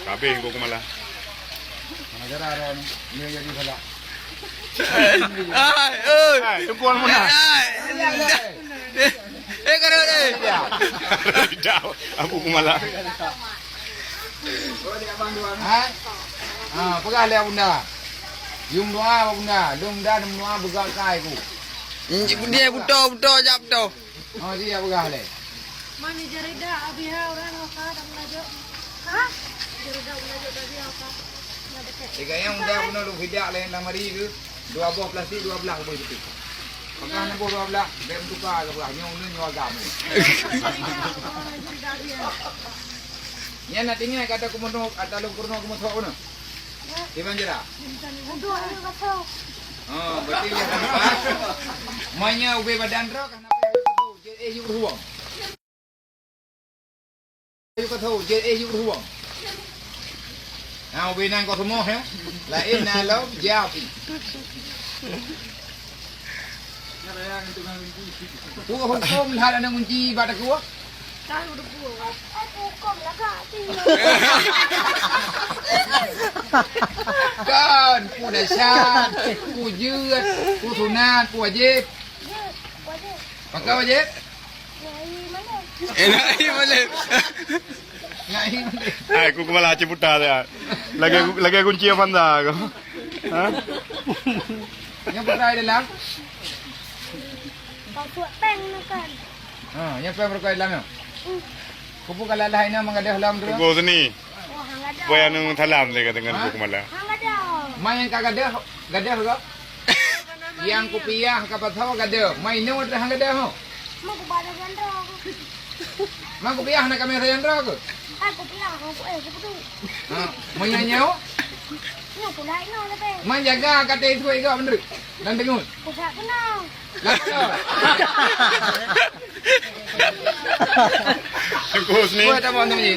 Kabe ko kumala. Ajar araw niya jadi pala. Ay, tukuan mo na. Karo eh. Daw, ako kumala. Pagale bunda. Yung doa bunda, lumda nam doa buka kai ku. Dia buto jap buto. Oh dia pagale. Mami jarida abi ha orang ka dam lajo. Ha? Jarida lajo tadi apa? Tiga yang dah bunda lu hidak lain lamari ke. Dua buah plastik, dua belah boleh betul. Pakai nak dua belah, bem tukar ke belah. Nyong ni nyong agam. Ni nak tinggal kata kumono, kata lu kurno kumono apa na? Di mana jera? Untuk ayo kata. Oh, berarti dia pas. Mainnya ube badan ro kan apa tu? Je yuk ruang. Yuk kata je yuk ruang. Nào bên anh có số 1 hả? Là in là lớp giao thì. Tú không tôm hay là nang kunci pada gua? Kan udah gua. Aku kom lah kak. Kan, ku dasar, ku jut, ku sunat, ku wajib. Pakai wajib? Enak mana? Ngai. Ay, ko kumala ciputa ya. Lagi kunci apa anda ko? Ha? Yang berkait dalam? Kau buat peng kan. Yang berkait dalam ya? Kupu kalau lain nama ngadah dalam tu. Ko sini. Oh, hang ada. Boy anong thalam le ka dengan ko kumala. Hang ada. Main kagak gadah ke? Yang kupiah kapatau gadah. Main nu dah gadah ho. Mau ku pada ganda. Mang kupiah nak kamera yang ro ke? Aku bilang aku betul. Mau nyanyi ho? Ni aku lain no le peng. Mang jaga kata itu ke bener. Dan dengun. Ku tak kenal. Ko sini. Ko ta mo ni.